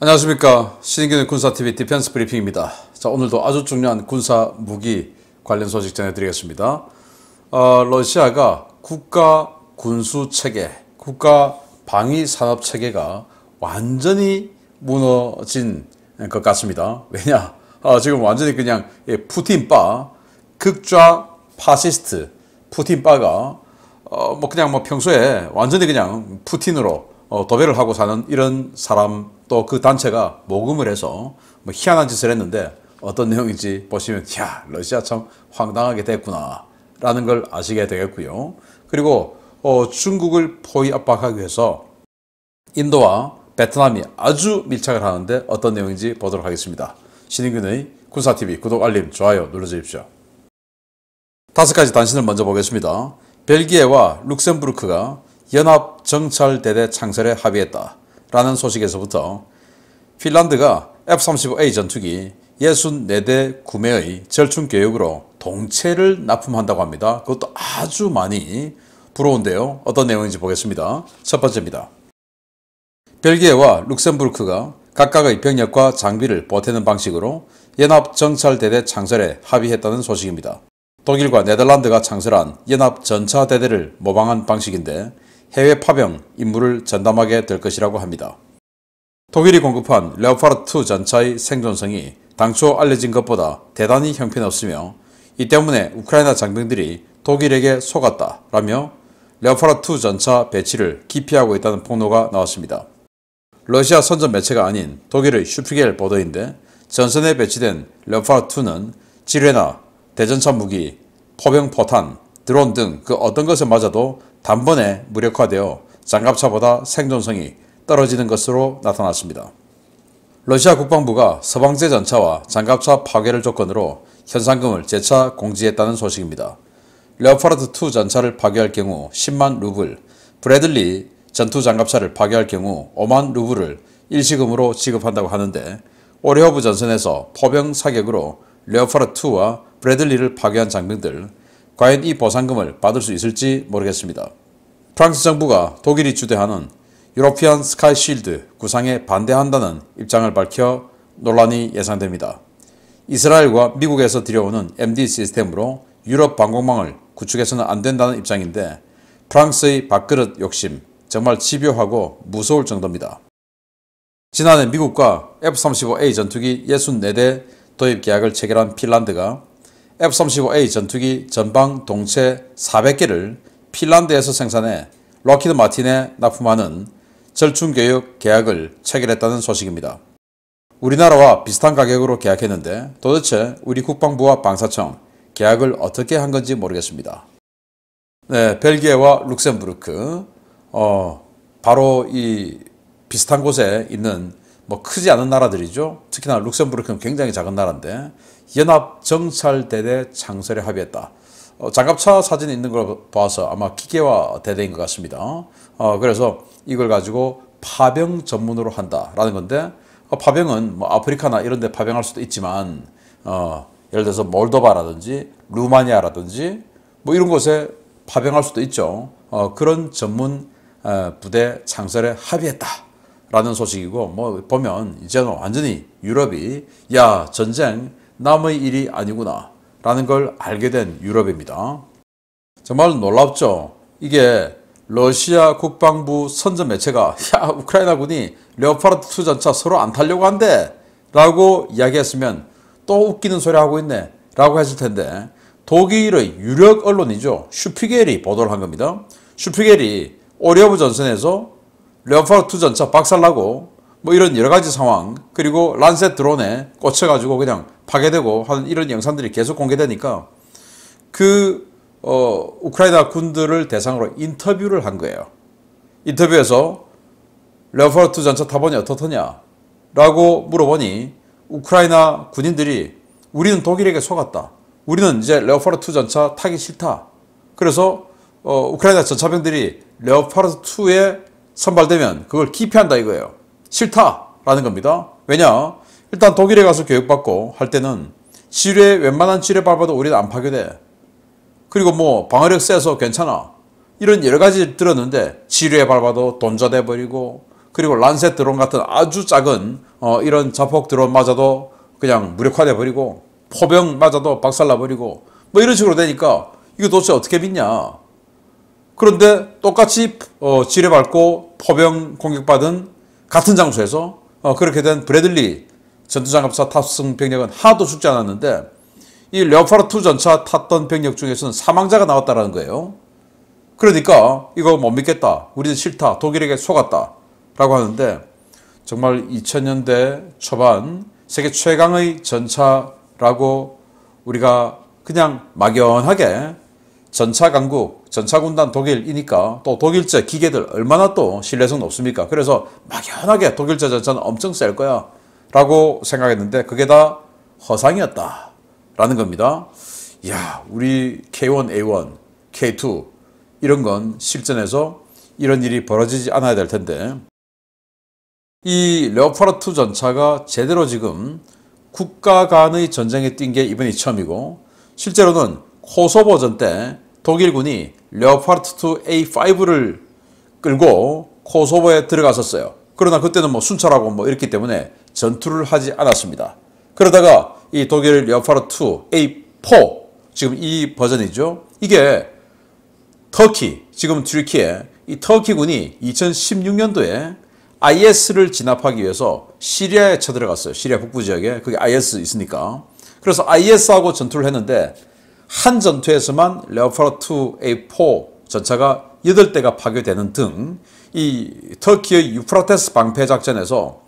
안녕하십니까. 신인균의 군사TV 디펜스 브리핑입니다. 자, 오늘도 아주 중요한 군사 무기 관련 소식 전해드리겠습니다. 러시아가 국가 군수 체계, 국가 방위 산업 체계가 완전히 무너진 것 같습니다. 왜냐? 지금 완전히 그냥 푸틴바, 극좌 파시스트 푸틴바가 그냥 평소에 완전히 그냥 푸틴으로 도배를 하고 사는 이런 사람, 또 그 단체가 모금을 해서 희한한 짓을 했는데 어떤 내용인지 보시면 야, 러시아 참 황당하게 됐구나 라는 걸 아시게 되겠고요. 그리고 중국을 포위 압박하기 위해서 인도와 베트남이 아주 밀착을 하는데 어떤 내용인지 보도록 하겠습니다. 신인균의 군사TV 구독, 알림, 좋아요 눌러주십시오. 5가지 단신을 먼저 보겠습니다. 벨기에와 룩셈부르크가 연합정찰대대 창설에 합의했다 라는 소식에서부터 핀란드가 F-35A 전투기 64대 구매의 절충교육으로 동체를 납품한다고 합니다. 그것도 아주 많이 부러운데요. 어떤 내용인지 보겠습니다. 첫 번째입니다. 벨기에와 룩셈부르크가 각각의 병력과 장비를 보태는 방식으로 연합정찰대대 창설에 합의했다는 소식입니다. 독일과 네덜란드가 창설한 연합전차대대를 모방한 방식인데 해외 파병 임무를 전담하게 될 것이라고 합니다. 독일이 공급한 레오파르트 전차의 생존성이 당초 알려진 것보다 대단히 형편없으며 이 때문에 우크라이나 장병들이 독일에게 속았다라며 레오파르트 전차 배치를 기피하고 있다는 폭로가 나왔습니다. 러시아 선전 매체가 아닌 독일의 슈피겔 보도인데 전선에 배치된 레오파르트는 지뢰나 대전차 무기, 포병 포탄, 드론 등 그 어떤 것에 맞아도 단번에 무력화되어 장갑차보다 생존성이 떨어지는 것으로 나타났습니다. 러시아 국방부가 서방제 전차와 장갑차 파괴를 조건으로 현상금을 재차 공지했다는 소식입니다. 레오파르트2 전차를 파괴할 경우 10만 루블, 브래들리 전투 장갑차를 파괴할 경우 5만 루블을 일시금으로 지급한다고 하는데 오레호브 전선에서 포병 사격으로 레오파르트2와 브래들리를 파괴한 장병들, 과연 이 보상금을 받을 수 있을지 모르겠습니다. 프랑스 정부가 독일이 주도하는 유로피안 스카이 쉴드 구상에 반대한다는 입장을 밝혀 논란이 예상됩니다. 이스라엘과 미국에서 들여오는 MD 시스템으로 유럽 방공망을 구축해서는 안 된다는 입장인데 프랑스의 밥그릇 욕심 정말 집요하고 무서울 정도입니다. 지난해 미국과 F-35A 전투기 64대 도입 계약을 체결한 핀란드가 F-35A 전투기 전방 동체 400개를 핀란드에서 생산해 록히드 마틴에 납품하는 절충교육 계약을 체결했다는 소식입니다. 우리나라와 비슷한 가격으로 계약했는데 도대체 우리 국방부와 방사청 계약을 어떻게 한 건지 모르겠습니다. 네, 벨기에와 룩셈부르크 바로 이 비슷한 곳에 있는 크지 않은 나라들이죠. 특히나 룩셈부르크는 굉장히 작은 나라인데 연합정찰대대 창설에 합의했다. 장갑차 사진이 있는 걸 봐서 아마 기계화 대대인 것 같습니다. 그래서 이걸 가지고 파병 전문으로 한다라는 건데 파병은 아프리카나 이런 데 파병할 수도 있지만 예를 들어서 몰도바라든지 루마니아라든지 이런 곳에 파병할 수도 있죠. 그런 전문 부대 창설에 합의했다 라는 소식이고 보면 이제는 완전히 유럽이 야, 전쟁 남의 일이 아니구나 라는 걸 알게 된 유럽입니다. 정말 놀랍죠. 이게 러시아 국방부 선전 매체가 야, 우크라이나 군이 레오파르트2 전차 서로 안 타려고 한대 라고 이야기했으면 또 웃기는 소리 하고 있네 라고 했을 텐데 독일의 유력 언론이죠. 슈피겔이 보도를 한 겁니다. 슈피겔이 오레호브 전선에서 레오파르트2 전차 박살나고 이런 여러가지 상황, 그리고 란셋 드론에 꽂혀가지고 그냥 파괴되고 하는 이런 영상들이 계속 공개되니까 우크라이나 군들을 대상으로 인터뷰를 한 거예요. 인터뷰에서 레오파르트 전차 타보니 어떻더냐 라고 물어보니 우크라이나 군인들이 우리는 독일에게 속았다. 우리는 이제 레오파르트 전차 타기 싫다. 그래서 우크라이나 전차병들이 레오파르트2에 선발되면 그걸 기피한다 이거예요. 싫다라는 겁니다. 왜냐? 일단 독일에 가서 교육받고 할 때는 웬만한 지뢰 밟아도 우리는 안 파괴돼. 그리고 방어력 세서 괜찮아. 이런 여러 가지 들었는데 지뢰에 밟아도 돈자돼 버리고, 그리고 란셋 드론 같은 아주 작은 이런 자폭 드론 맞아도 그냥 무력화돼 버리고 포병 맞아도 박살나 버리고 뭐 이런 식으로 되니까 이거 도대체 어떻게 믿냐. 그런데 똑같이 지뢰밟고 포병 공격받은 같은 장소에서 그렇게 된 브래들리 전투장갑차 탑승 병력은 하나도 죽지 않았는데 이 레오파르트 2 전차 탔던 병력 중에서는 사망자가 나왔다는 거예요. 그러니까 이거 못 믿겠다. 우리는 싫다. 독일에게 속았다. 라고 하는데 정말 2000년대 초반 세계 최강의 전차라고 우리가 그냥 막연하게 전차 강국, 전차 군단 독일이니까 또 독일제 기계들 얼마나 또 신뢰성 높습니까? 그래서 막연하게 독일제 전차는 엄청 셀 거야 라고 생각했는데 그게 다 허상이었다 라는 겁니다. 이야, 우리 K1, A1, K2 이런 건 실전에서 이런 일이 벌어지지 않아야 될 텐데 이 레오파르트 전차가 제대로 지금 국가 간의 전쟁에 뛴 게 이번이 처음이고 실제로는 코소보전 때 독일군이 레오파르트 2 A5를 끌고 코소보에 들어갔었어요. 그러나 그때는 뭐 순찰하고 뭐 이랬기 때문에 전투를 하지 않았습니다. 그러다가 이 독일 레오파르트 2 A4 지금 이 버전이죠. 이게 터키, 지금 튀르키예 이 터키군이 2016년도에 IS를 진압하기 위해서 시리아에 쳐들어갔어요. 시리아 북부 지역에. 거기 IS 있으니까. 그래서 IS하고 전투를 했는데 한 전투에서만 레오파르트 A4 전차가 8대가 파괴되는 등 이 터키의 유프라테스 방패 작전에서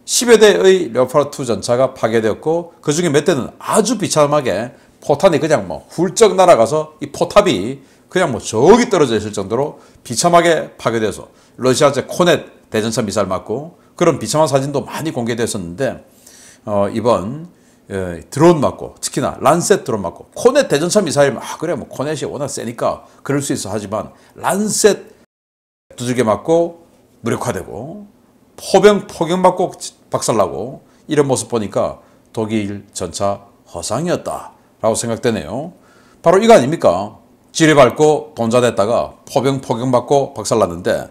10여 대의 레오파르트 전차가 파괴되었고 그 중에 몇 대는 아주 비참하게 포탄이 그냥 뭐 훌쩍 날아가서 이 포탑이 그냥 뭐 저기 떨어져 있을 정도로 비참하게 파괴돼서 러시아제 코넷 대전차 미사일 맞고 그런 비참한 사진도 많이 공개됐었는데 이번 드론 맞고 특히나 란셋 드론 맞고 코넷 대전차 미사일 그래 뭐 코넷이 워낙 세니까 그럴 수 있어 하지만 란셋 두들겨 맞고 무력화되고 포병 폭격 맞고 박살나고 이런 모습 보니까 독일 전차 허상이었다라고 생각되네요. 바로 이거 아닙니까? 지뢰밟고 돈자됐다가 포병 폭격 맞고 박살났는데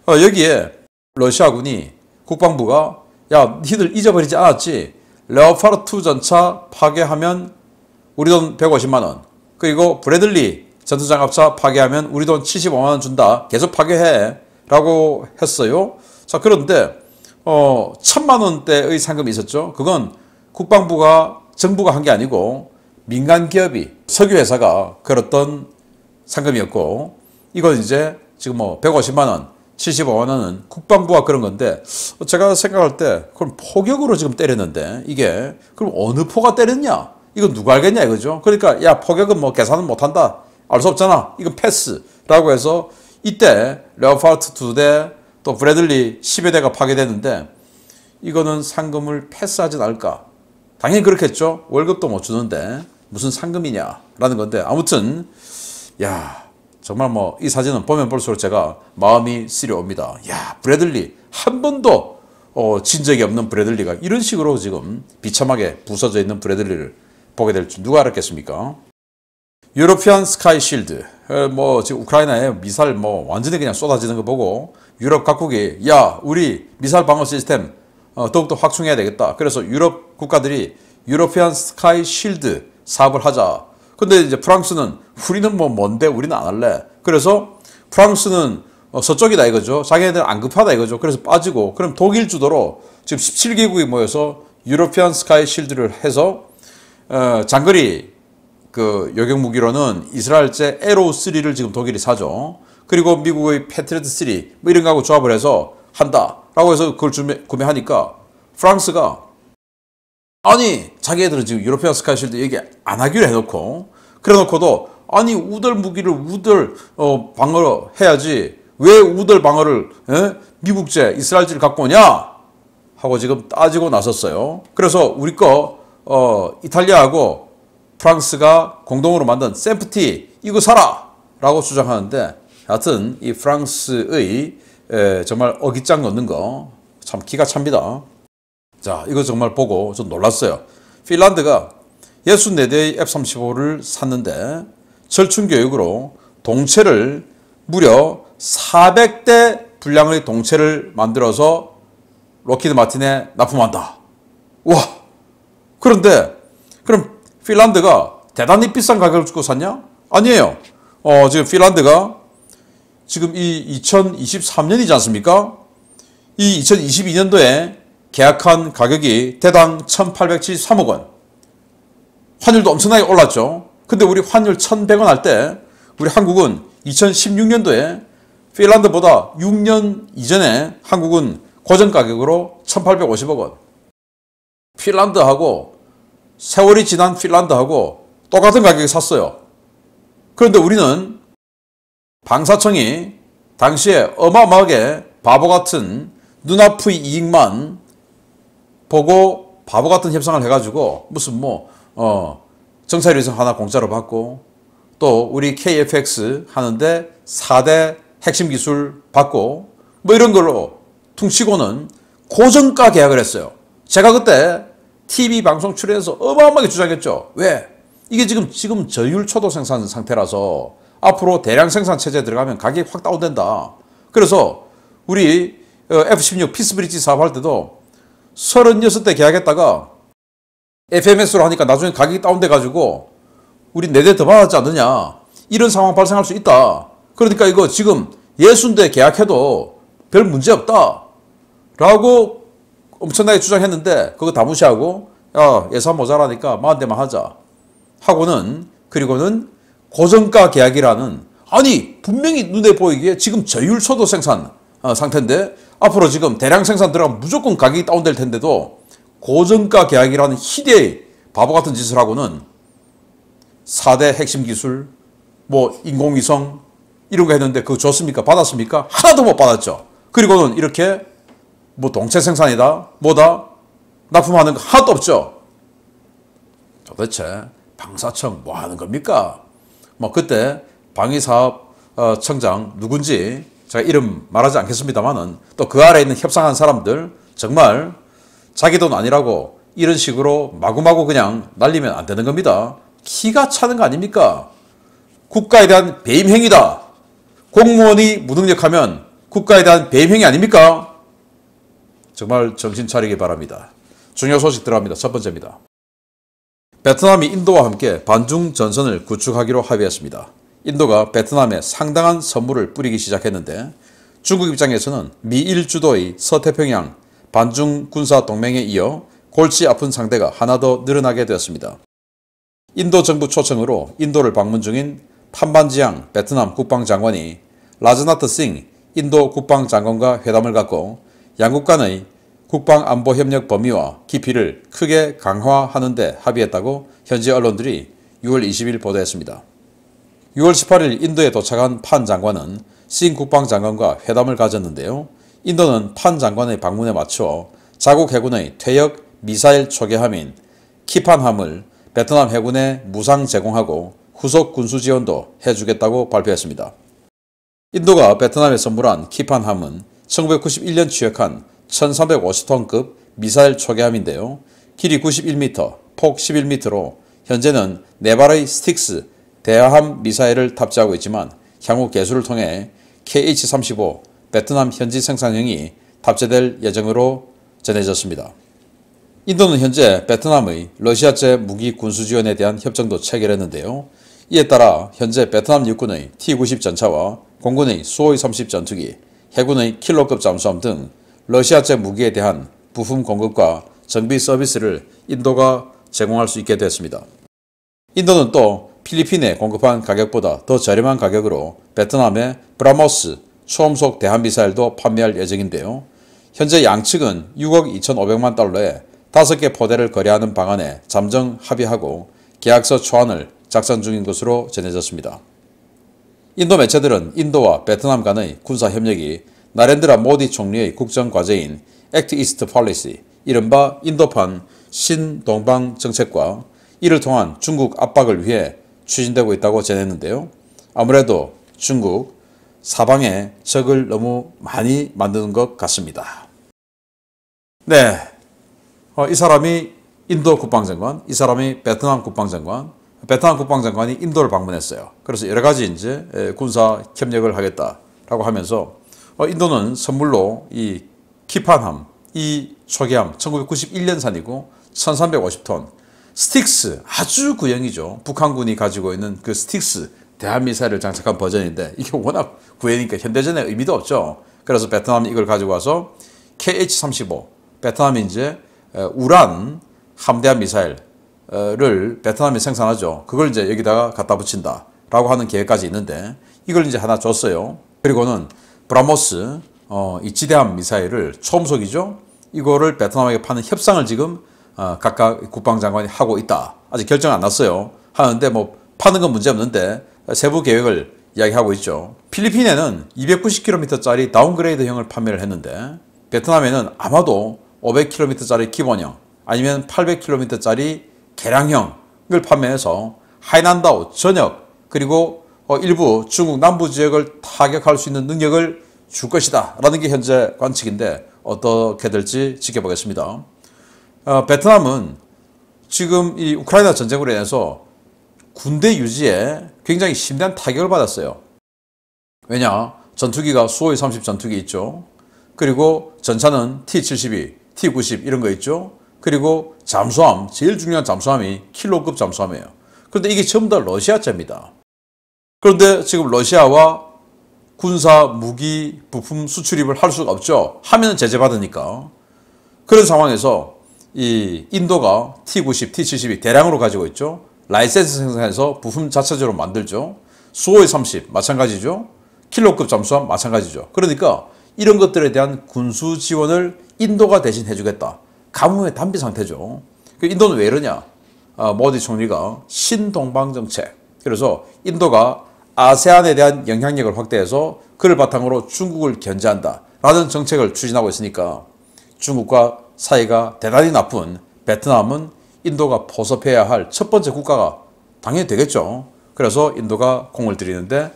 여기에 러시아군이 국방부가 야 니들 잊어버리지 않았지? 레오파르트 전차 파괴하면 우리 돈 150만 원 그리고 브래들리 전투장갑차 파괴하면 우리 돈 75만 원 준다. 계속 파괴해 라고 했어요. 자 그런데 1,000만 원대의 상금이 있었죠. 그건 국방부가 정부가 한 게 아니고 민간 기업이 석유회사가 걸었던 상금이었고 이건 이제 지금 뭐 150만 원 75만 원은 국방부가 그런 건데 제가 생각할 때 그럼 포격으로 지금 때렸는데 이게 그럼 어느 포가 때렸냐? 이건 누가 알겠냐 이거죠. 그러니까 야 포격은 뭐 계산은 못한다. 알 수 없잖아. 이건 패스라고 해서 이때 레오파르트 2대 또 브래들리 10여 대가 파괴됐는데 이거는 상금을 패스하진 않을까? 당연히 그렇겠죠. 월급도 못 주는데 무슨 상금이냐라는 건데 아무튼 야 정말 뭐 이 사진은 보면 볼수록 제가 마음이 쓰려옵니다. 야 브래들리 한 번도 진 적이 없는 브래들리가 이런 식으로 지금 비참하게 부서져 있는 브래들리를 보게 될 줄 누가 알았겠습니까? 유로피안 스카이 실드 뭐 지금 우크라이나에 미사일 뭐 완전히 그냥 쏟아지는 거 보고 유럽 각국이 야 우리 미사일 방어 시스템 더욱더 확충해야 되겠다. 그래서 유럽 국가들이 유로피안 스카이 실드 사업을 하자. 근데 이제 프랑스는 우리는 뭐 뭔데 우리는 안 할래. 그래서 프랑스는 서쪽이다 이거죠. 자기네들 안 급하다 이거죠. 그래서 빠지고 그럼 독일 주도로 지금 17개국이 모여서 유로피안 스카이 실드를 해서 장거리 그 요격 무기로는 이스라엘제 에로 3를 지금 독일이 사죠. 그리고 미국의 패트리어트 3 뭐 이런 거하고 조합을 해서 한다라고 해서 그걸 구매하니까 프랑스가 아니 자기네들은 지금 유로피안 스카이 실드 얘기 안 하기로 해놓고 그래놓고도 아니 우들 무기를 우들 방어를 해야지 왜 우들 방어를 미국제 이스라엘제를 갖고 오냐 하고 지금 따지고 나섰어요. 그래서 우리 거 이탈리아하고 프랑스가 공동으로 만든 샘프티 이거 사라 라고 주장하는데 하여튼 이 프랑스의 정말 어깃장 넣는 거 참 기가 찹니다. 자 이거 정말 보고 좀 놀랐어요. 핀란드가 64대의 F-35를 샀는데 절충교육으로 동체를 무려 400대 분량의 동체를 만들어서 로키드 마틴에 납품한다. 와, 그런데 그럼 핀란드가 대단히 비싼 가격을 주고 샀냐? 아니에요. 지금 핀란드가 지금 이 2023년이지 않습니까? 이 2022년도에 계약한 가격이 대당 1,873억 원. 환율도 엄청나게 올랐죠. 근데 우리 환율 1,100원 할 때 우리 한국은 2016년도에 핀란드보다 6년 이전에 한국은 고정 가격으로 1,850억 원. 핀란드하고 세월이 지난 핀란드하고 똑같은 가격에 샀어요. 그런데 우리는 방사청이 당시에 어마어마하게 바보 같은 눈앞의 이익만 보고 바보 같은 협상을 해가지고 무슨 정찰위성 하나 공짜로 받고 또 우리 KFX 하는데 4대 핵심 기술 받고 이런 걸로 퉁치고는 고정가 계약을 했어요. 제가 그때 TV 방송 출연해서 어마어마하게 주장했죠. 왜? 이게 지금 저율 초도 생산 상태라서 앞으로 대량 생산 체제에 들어가면 가격이 확 다운된다. 그래서 우리 F-16 피스브리지 사업할 때도 36대 계약했다가 FMS로 하니까 나중에 가격이 다운돼가지고 우리 4대 더 받았지 않느냐. 이런 상황 발생할 수 있다. 그러니까 이거 지금 60대 계약해도 별 문제 없다. 라고 엄청나게 주장했는데 그거 다 무시하고 야, 예산 모자라니까 40대만 하자. 하고는 그리고는 고정가 계약이라는 아니 분명히 눈에 보이기에 지금 저율 초도 생산 상태인데 앞으로 지금 대량 생산 들어가면 무조건 가격이 다운될 텐데도 고정가 계약이라는 희대의 바보 같은 짓을 하고는 4대 핵심 기술 인공위성 이런 거 했는데 그거 줬습니까? 받았습니까? 하나도 못 받았죠. 그리고는 이렇게 동체 생산이다 뭐다 납품하는 거 하나도 없죠. 도대체 방사청 뭐 하는 겁니까? 그때 방위사업청장 누군지 제가 이름 말하지 않겠습니다만은 또 그 아래에 있는 협상한 사람들 정말 자기 돈 아니라고 이런 식으로 마구마구 그냥 날리면 안 되는 겁니다. 기가 차는 거 아닙니까? 국가에 대한 배임행위다. 공무원이 무능력하면 국가에 대한 배임행위 아닙니까? 정말 정신 차리기 바랍니다. 중요 소식 들어갑니다. 첫 번째입니다. 베트남이 인도와 함께 반중 전선을 구축하기로 합의했습니다. 인도가 베트남에 상당한 선물을 뿌리기 시작했는데 중국 입장에서는 미일 주도의 서태평양 반중 군사 동맹에 이어 골치 아픈 상대가 하나 더 늘어나게 되었습니다. 인도 정부 초청으로 인도를 방문 중인 판반지양 베트남 국방장관이 라즈나트 싱 인도 국방장관과 회담을 갖고 양국 간의 국방안보협력 범위와 깊이를 크게 강화하는 데 합의했다고 현지 언론들이 6월 20일 보도했습니다. 6월 18일 인도에 도착한 판 장관은 싱 국방장관과 회담을 가졌는데요. 인도는 판 장관의 방문에 맞춰 자국 해군의 퇴역 미사일 초계함인 키판함을 베트남 해군에 무상 제공하고 후속 군수 지원도 해주겠다고 발표했습니다. 인도가 베트남에 선물한 키판함은 1991년 취역한 1350톤급 미사일 초계함인데요. 길이 91m, 폭 11m로 현재는 4발의 스틱스 대함 미사일을 탑재하고 있지만 향후 개수를 통해 KH-35 베트남 현지 생산형이 탑재될 예정으로 전해졌습니다. 인도는 현재 베트남의 러시아제 무기 군수 지원에 대한 협정도 체결했는데요. 이에 따라 현재 베트남 육군의 T-90 전차와 공군의 수호이 30 전투기, 해군의 킬러급 잠수함 등 러시아제 무기에 대한 부품 공급과 정비 서비스를 인도가 제공할 수 있게 됐습니다. 인도는 또 필리핀에 공급한 가격보다 더 저렴한 가격으로 베트남의 브라모스 초음속 대함미사일도 판매할 예정인데요. 현재 양측은 6억 2,500만 달러에 5개 포대를 거래하는 방안에 잠정 합의하고 계약서 초안을 작성 중인 것으로 전해졌습니다. 인도 매체들은 인도와 베트남 간의 군사협력이 나렌드라 모디 총리의 국정과제인 액트 이스트 폴리시, 이른바 인도판 신동방 정책과 이를 통한 중국 압박을 위해 추진되고 있다고 전했는데요. 아무래도 중국 사방에 적을 너무 많이 만드는 것 같습니다. 네, 이 사람이 인도 국방장관, 이 사람이 베트남 국방장관, 베트남 국방장관이 인도를 방문했어요. 그래서 여러 가지 이제 군사 협력을 하겠다라고 하면서 인도는 선물로 이 키판함, 이 초기함 1991년산이고 1350톤. 스틱스 아주 구형이죠. 북한군이 가지고 있는 그 스틱스 대한미사일을 장착한 버전인데 이게 워낙 구형이니까 현대전에 의미도 없죠. 그래서 베트남이 이걸 가지고 와서 KH-35 베트남이 이제 우란 함대한 미사일을 베트남이 생산하죠. 그걸 이제 여기다가 갖다 붙인다 라고 하는 계획까지 있는데 이걸 이제 하나 줬어요. 그리고는 브라모스 이 지대함 미사일을 초음속이죠. 이거를 베트남에게 파는 협상을 지금 각각 국방장관이 하고 있다. 아직 결정 안 났어요. 하는데 뭐 파는 건 문제 없는데 세부 계획을 이야기하고 있죠. 필리핀에는 290km짜리 다운그레이드형을 판매를 했는데 베트남에는 아마도 500km짜리 기본형 아니면 800km짜리 개량형을 판매해서 하이난다오 전역 그리고 일부 중국 남부 지역을 타격할 수 있는 능력을 줄 것이다 라는 게 현재 관측인데 어떻게 될지 지켜보겠습니다. 베트남은 지금 이 우크라이나 전쟁으로 인해서 군대 유지에 굉장히 심대한 타격을 받았어요. 왜냐? 전투기가 수호이 30 전투기 있죠. 그리고 전차는 T-72, T-90 이런 거 있죠. 그리고 잠수함, 제일 중요한 잠수함이 킬로급 잠수함이에요. 그런데 이게 전부 다 러시아제입니다. 그런데 지금 러시아와 군사, 무기, 부품 수출입을 할 수가 없죠. 하면은 제재받으니까. 그런 상황에서 이 인도가 T-90, T-72 대량으로 가지고 있죠. 라이센스 생산해서 부품 자체적으로 만들죠. 수호이 30 마찬가지죠. 킬로급 잠수함 마찬가지죠. 그러니까 이런 것들에 대한 군수 지원을 인도가 대신 해주겠다. 가뭄의 단비 상태죠. 인도는 왜 이러냐? 모디 총리가 신동방 정책. 그래서 인도가 아세안에 대한 영향력을 확대해서 그를 바탕으로 중국을 견제한다 라는 정책을 추진하고 있으니까 중국과 사이가 대단히 나쁜 베트남은 인도가 포섭해야 할 첫 번째 국가가 당연히 되겠죠. 그래서 인도가 공을 들이는데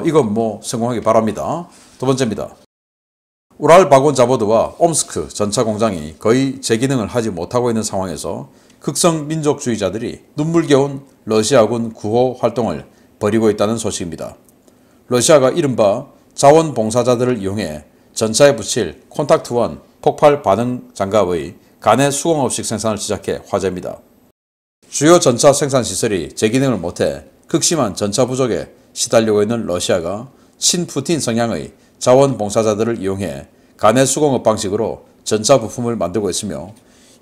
이건 뭐 성공하기 바랍니다. 두 번째입니다. 우랄 바곤 자보드와 옴스크 전차 공장이 거의 재기능을 하지 못하고 있는 상황에서 극성 민족주의자들이 눈물겨운 러시아군 구호 활동을 벌이고 있다는 소식입니다. 러시아가 이른바 자원봉사자들을 이용해 전차에 붙일 콘탁트1 폭발 반응 장갑의 간의 수공업식 생산을 시작해 화제입니다. 주요 전차 생산 시설이 재기능을 못해 극심한 전차 부족에 시달리고 있는 러시아가 친푸틴 성향의 자원봉사자들을 이용해 간의 수공업 방식으로 전차 부품을 만들고 있으며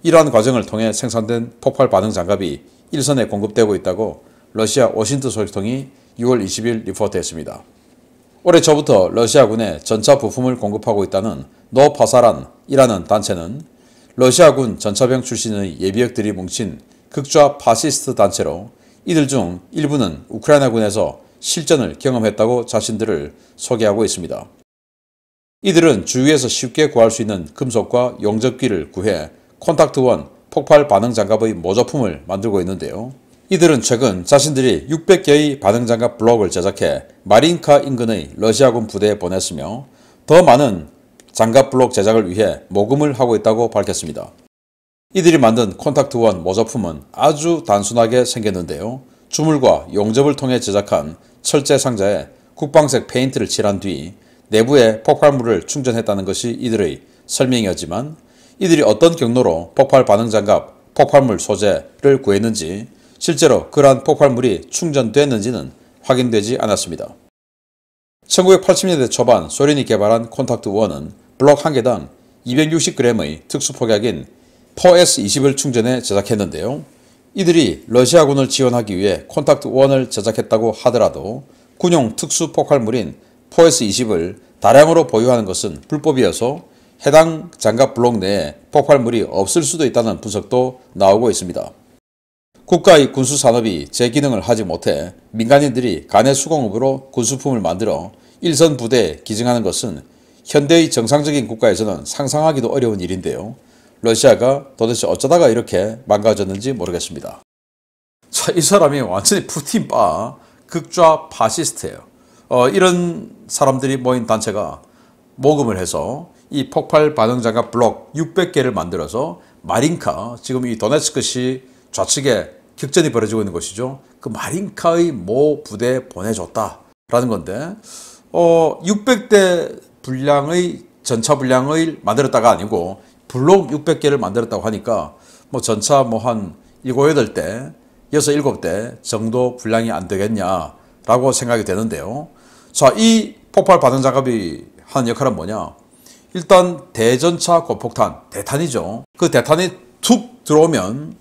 이러한 과정을 통해 생산된 폭발 반응 장갑이 일선에 공급되고 있다고 러시아 오신트 소식통이 6월 20일 리포트했습니다. 올해 초부터 러시아군에 전차 부품을 공급하고 있다는 노파사란이라는 단체는 러시아군 전차병 출신의 예비역들이 뭉친 극좌 파시스트 단체로 이들 중 일부는 우크라이나군에서 실전을 경험했다고 자신들을 소개하고 있습니다. 이들은 주위에서 쉽게 구할 수 있는 금속과 용접기를 구해 콘탁트1 폭발 반응 장갑의 모조품을 만들고 있는데요. 이들은 최근 자신들이 600개의 반응장갑 블록을 제작해 마린카 인근의 러시아군 부대에 보냈으며 더 많은 장갑 블록 제작을 위해 모금을 하고 있다고 밝혔습니다. 이들이 만든 콘탁트1 모조품은 아주 단순하게 생겼는데요. 주물과 용접을 통해 제작한 철제 상자에 국방색 페인트를 칠한 뒤 내부에 폭발물을 충전했다는 것이 이들의 설명이었지만 이들이 어떤 경로로 폭발 반응장갑, 폭발물 소재를 구했는지 실제로 그러한 폭발물이 충전됐는지는 확인되지 않았습니다. 1980년대 초반 소련이 개발한 콘탁트1은 블록 1개당 260g의 특수폭약인 4S20을 충전해 제작했는데요. 이들이 러시아군을 지원하기 위해 콘탁트1을 제작했다고 하더라도 군용 특수폭발물인 4S20을 다량으로 보유하는 것은 불법이어서 해당 장갑 블록 내에 폭발물이 없을 수도 있다는 분석도 나오고 있습니다. 국가의 군수산업이 재기능을 하지 못해 민간인들이 간의 수공업으로 군수품을 만들어 일선 부대에 기증하는 것은 현대의 정상적인 국가에서는 상상하기도 어려운 일인데요. 러시아가 도대체 어쩌다가 이렇게 망가졌는지 모르겠습니다. 자, 이 사람이 완전히 푸틴바 극좌 파시스트예요. 이런 사람들이 모인 단체가 모금을 해서 이 폭발 반응장갑 블록 600개를 만들어서 마린카, 지금 이 도네츠크시 좌측에 격전이 벌어지고 있는 것이죠. 그 마린카의 모 부대에 보내줬다라는 건데 600대 분량의 전차 분량을 만들었다가 아니고 블록 600개를 만들었다고 하니까 뭐 전차 뭐 한 7, 8대, 6, 7대 정도 분량이 안 되겠냐라고 생각이 되는데요. 자, 이 폭발 반응 장갑이 하는 역할은 뭐냐? 일단 대전차 고폭탄, 대탄이죠. 그 대탄이 툭 들어오면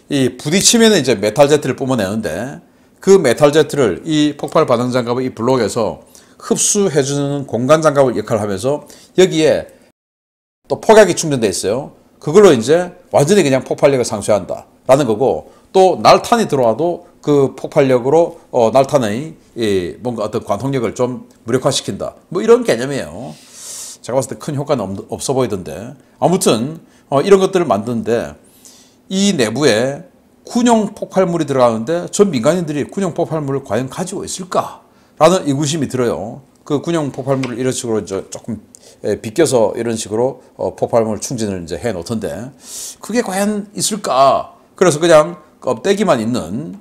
이 부딪히면 이제 메탈 제트를 뿜어내는데 그 메탈 제트를 이 폭발 반응 장갑의 이 블록에서 흡수해주는 공간 장갑을 역할을 하면서 여기에 또 폭약이 충전되어 있어요. 그걸로 이제 완전히 그냥 폭발력을 상쇄한다 라는 거고, 또 날탄이 들어와도 그 폭발력으로 날탄의 뭔가 어떤 관통력을 좀 무력화시킨다, 뭐 이런 개념이에요. 제가 봤을 때 큰 효과는 없어 보이던데, 아무튼 이런 것들을 만드는데 이 내부에 군용 폭발물이 들어가는데 전 민간인들이 군용 폭발물을 과연 가지고 있을까라는 의구심이 들어요. 그 군용 폭발물을 이런 식으로 이제 조금 비껴서 이런 식으로 폭발물 충진을 이제 해 놓던데 그게 과연 있을까? 그래서 그냥 껍데기만 있는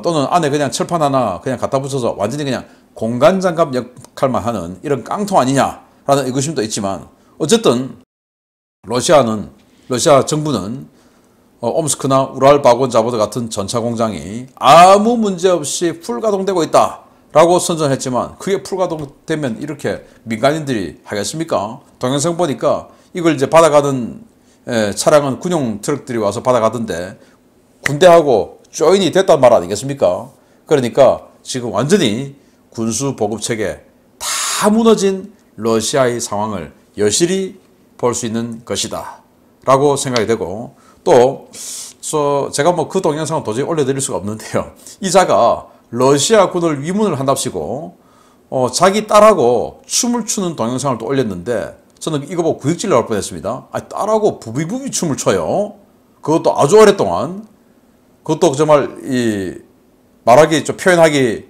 또는 안에 그냥 철판 하나 그냥 갖다 붙여서 완전히 그냥 공간 장갑 역할만 하는 이런 깡통 아니냐라는 의구심도 있지만, 어쨌든 러시아 정부는 옴스크나 우랄 바곤 자보드 같은 전차 공장이 아무 문제 없이 풀 가동되고 있다라고 선전했지만 그게 풀 가동되면 이렇게 민간인들이 하겠습니까? 동영상 보니까 이걸 이제 받아가던 차량은 군용 트럭들이 와서 받아가던데 군대하고 조인이 됐단 말 아니겠습니까? 그러니까 지금 완전히 군수 보급 체계 다 무너진 러시아의 상황을 여실히 볼 수 있는 것이다 라고 생각이 되고, 또 제가 뭐 그 동영상을 도저히 올려드릴 수가 없는데요, 이자가 러시아군을 위문을 한답시고 자기 딸하고 춤을 추는 동영상을 또 올렸는데 저는 이거 보고 구역질 나올 뻔했습니다. 아니, 딸하고 부비부비 춤을 춰요. 그것도 아주 오랫동안. 그것도 정말 말하기 좀 표현하기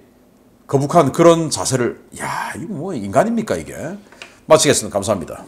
거북한 그런 자세를, 야, 이거 뭐 인간입니까 이게? 마치겠습니다. 감사합니다.